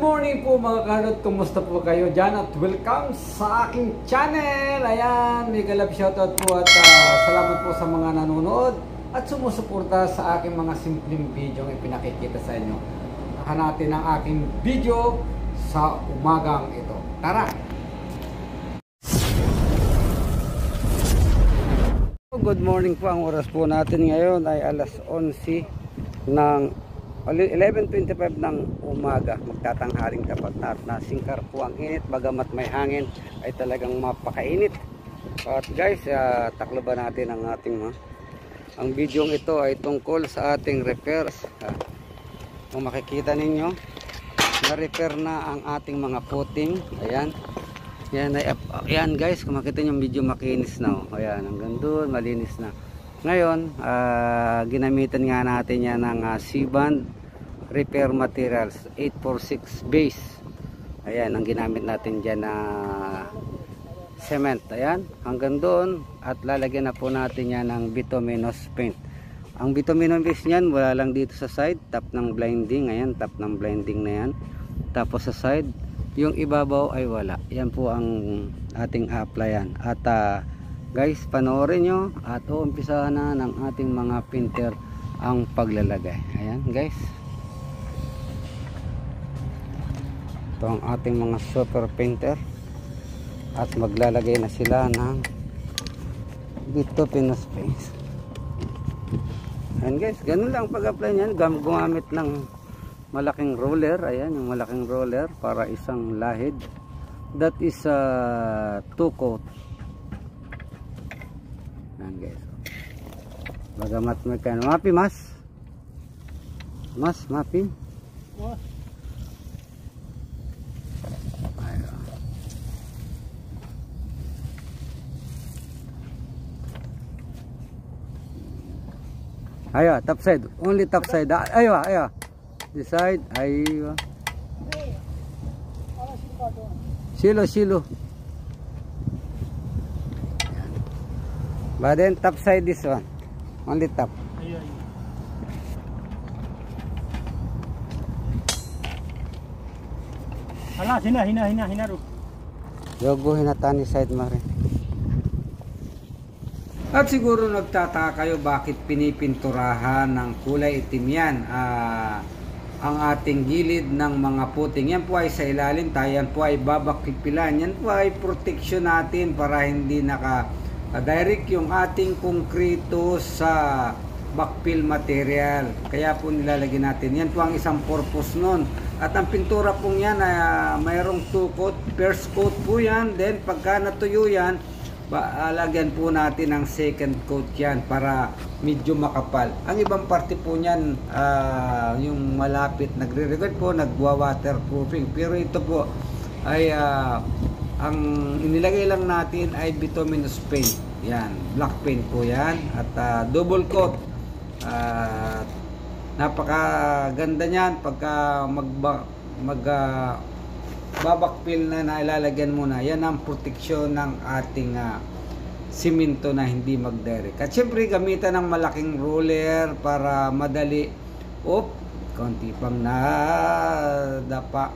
morning po mga kahanot, kumusta po kayo dyan at welcome sa aking channel. Ayan, mega love shoutout po at salamat po sa mga nanonood at sumusuporta sa aking mga simpleng video ang ipinakikita sa inyo. Hanatin ang aking video sa umagang ito. Tara! Good morning po, ang oras po natin ngayon ay alas 11 ng 11:25 ng umaga, magtatanghaling tapat na at nasingkar po ang init, bagamat may hangin ay talagang mapakainit. At guys, takloban natin ang ating ang video ito ay tungkol sa ating repairs. Kung makikita ninyo, na-repair na ang ating mga puting. Ayan. Ayan guys, kung makita nyo medyo makinis na. Ayan, hanggang doon, malinis na. Ngayon, ginamitan nga natin yan ng C-band repair materials 846 base. Ayan, ang ginamit natin dyan na cement. Ayan, hanggang doon. At lalagyan na po natin yan ng bituminous paint. Ang bituminous base nyan, wala lang dito sa side, top ng blinding. Ayan, top ng blinding na yan. Tapos sa side, yung ibabaw ay wala. Yan po ang ating applyan. At guys, panoorin nyo at uumpisahan na ng ating mga painter ang paglalagay. Ayan guys, ito ang ating mga super painter at maglalagay na sila ng bituminous paint. Ayan guys, ganun lang pag-apply nyan. Gumamit ng malaking roller. Ayan, yung malaking roller para isang lahid. That is 2 coat. Ayan guys, bagamat may kano mapi mapi ayo top side, only top side. Ayo this side. Ayo silo but then top side, this one only top. Hala, hina ro. Yogo hinatani side mare. At siguro nagtataka kayo bakit pinipinturahan ng kulay itim yan ang ating gilid ng mga puting. Yan po ay sa ilalim, yan po ay babakpilan. Yan po ay protection natin para hindi direct yung ating konkrito sa backfill material. Kaya po nilalagyan natin. Yan po ang isang purpose nun. At ang pintura po yan ay mayroong 2 coat. First coat po yan. Then pagka natuyo yan, lagyan po natin ang second coat yan para medyo makapal. Ang ibang parte po niyan, yung malapit nagre-record po, nagwa-waterproofing. Pero ito po ay ang inilagay lang natin ay bituminous paint. Yan, black paint po yan at double coat. Napakaganda niyan pagka babakpil na ilalagyan muna. Yan ang proteksyon ng ating simento na hindi magdirect. At syempre gamitan ng malaking roller para madali. Konti pang nadapa.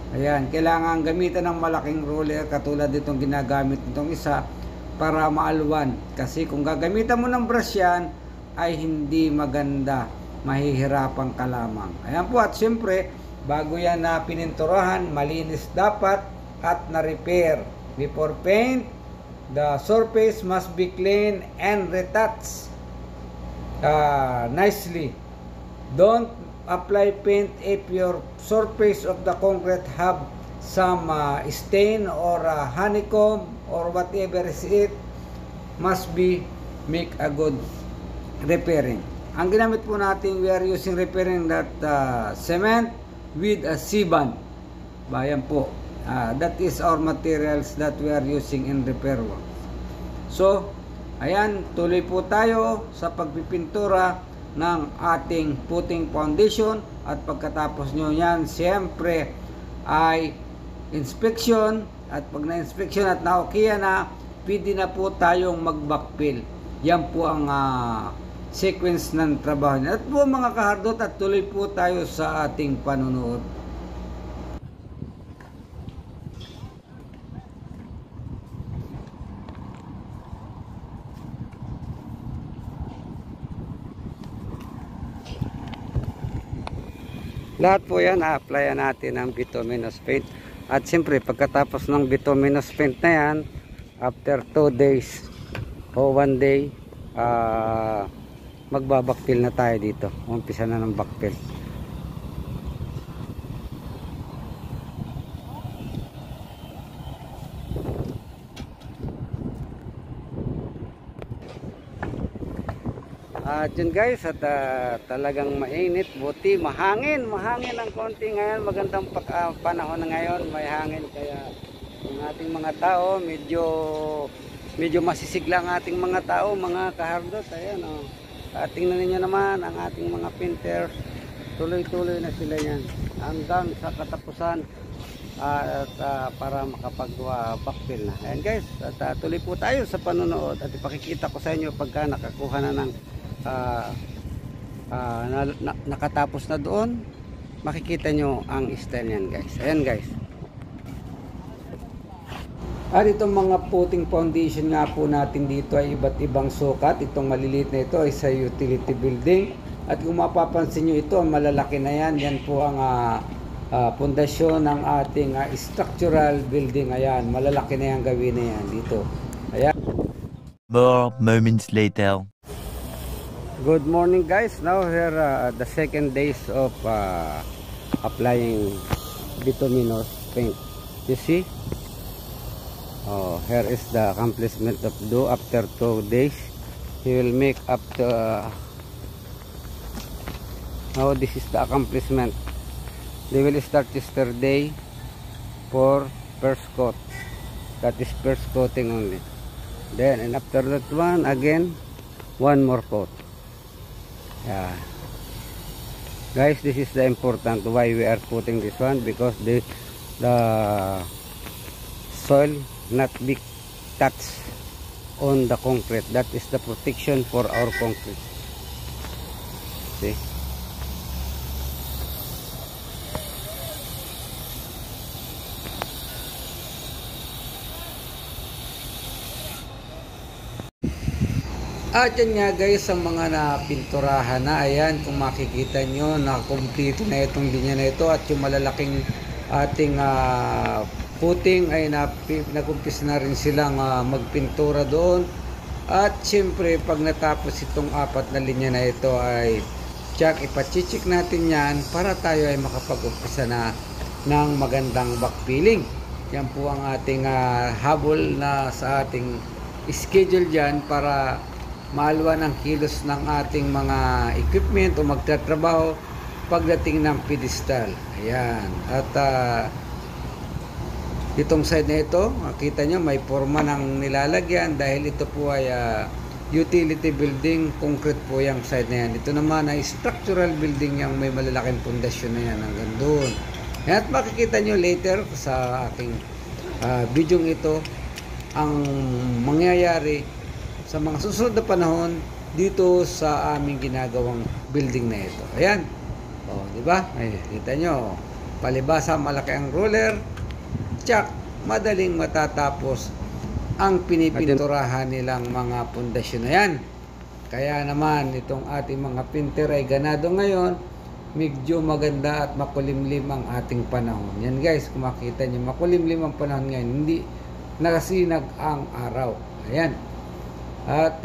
Ayan, kailangan gamitan ng malaking roller katulad itong ginagamit nitong isa para maalwan. Kasi kung gagamitan mo ng brush yan ay hindi maganda. Mahihirapan ka lamang. Ayan po, at syempre bago yan na pininturahan, malinis dapat at na-repair. Before paint, the surface must be clean and retouched nicely. Don't apply paint if your surface of the concrete have some stain or honeycomb or whatever is it. Must be make a good repairing. Ang ginamit po natin, we are using repairing that cement with a C-band. Bayan po. That is our materials that we are using in repair work. So, ayan, tuloy po tayo sa pagpipintura ng ating puting foundation. At pagkatapos nyo yan, siyempre ay inspection. At pag na-inspection at na-okay na, pwede na po tayong mag-backfill. Yan po ang sequence ng trabaho niya. At po mga kahardot, at tuloy po tayo sa ating panunood. Lahat po yan, a-applyan natin ng bituminous paint. At siyempre, pagkatapos ng bituminous paint na yan, after 2 days o 1 day, magbabakpil na tayo dito. Umpisa na ng backfill. At yun guys, at talagang mainit, buti mahangin ang konti ngayon. Magandang panahon na ngayon, may hangin, kaya yung ating mga tao medyo masisigla ang ating mga tao, mga kahardot. Ayan, oh. Tingnan ninyo naman ang ating mga painter, tuloy-tuloy na sila yan hanggang sa katapusan, at para makapag-backfill na. Ayan guys, at tuloy po tayo sa panonood at ipakikita ko sa inyo pagka nakakuha na ng nakatapos na doon. Makikita nyo ang style yan guys. Ayan guys. At itong mga puting foundation nga po natin dito ay iba't ibang sukat. Itong maliliit na ito ay sa utility building. At kung mapapansin nyo ito, malalaki na yan. Yan po ang pundasyon ng ating structural building. Ayan, malalaki na yan gawin na yan dito. Ayan. More moments later. Good morning guys. Now here the second days of applying bituminous paint. You see? Oh, here is the accomplishment of do after 2 days. He will make up to now this is the accomplishment. They will start yesterday for first coat. That is first coating only. Then and after that one again one more coat. Yeah. Guys, this is the important why we are putting this one, because the soil not be touched on the concrete. That is the protection for our concrete. See? At yan nga guys, ang mga napinturahan na, ayan, kung makikita nyo, nakumpleto na itong linya na ito. At yung malalaking ating puting ay nagumpis na rin silang magpintura doon. At siyempre pag natapos itong 4 na linya na ito ay ipachichik natin yan para tayo ay makapag-umpisa na ng magandang backfilling. Yan po ang ating habol na sa ating schedule dyan para maalwan ang kilos ng ating mga equipment o magtatrabaho pagdating ng pedestal. Ayan. At itong side na ito, makita nyo may forma ng nilalagyan dahil ito po ay utility building, concrete po yung side na yan. Ito naman ay structural building, yung may malalaking pundasyon na yan hanggang doon. At makikita nyo later sa aking video ito ang mangyayari sa mga susunod na panahon dito sa aming ginagawang building na ito. Ayan. O, di ba? Ay, kita nyo, palibasa malaki ang roller. Madaling matatapos ang pinipinturahan nilang mga pundasyon na yan. Kaya naman itong ating mga painter ay ganado ngayon, medyo maganda at makulimlim ang ating panahon. Yan guys, kung makita nyo, makulimlim ang panahon ngayon, hindi nakasinag ang araw. Ayan. At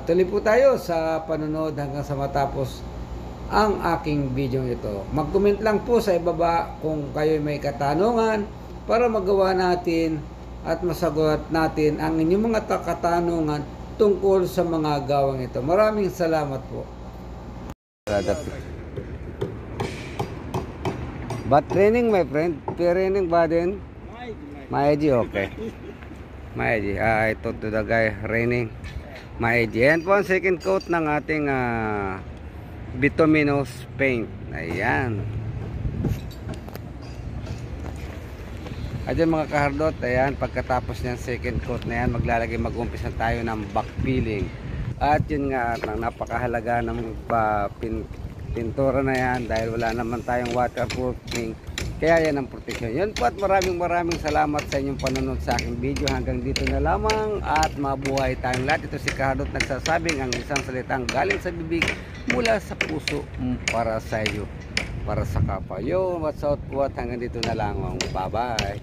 tuloy po tayo sa panonood hanggang sa matapos ang aking video ito. Mag-comment lang po sa ibaba kung kayo may katanungan para magawa natin at masagot natin ang inyong mga katanungan tungkol sa mga gawang ito. Maraming salamat po. But training, my friend, training ba din? Maiji, okay. Maiji, I told to the guy, raining. Maiji. Ayan po ang second coat ng ating bituminous paint. Ayan. Ayan mga kahardot, ayan, pagkatapos ng second coat na yan, mag-umpisa tayo ng backfilling. At yun nga, napakahalaga ng pintura na yan dahil wala naman tayong waterproofing. Kaya yan ang protection. Yun po, at maraming salamat sa inyong panonood sa aking video. Hanggang dito na lamang at mabuhay tayong lahat. Ito si Kahardot nagsasabing ang isang salitang galing sa bibig mula sa puso para sa iyo. para sa kapwa. Yo, what's up po at hanggang dito na lang. Bye bye.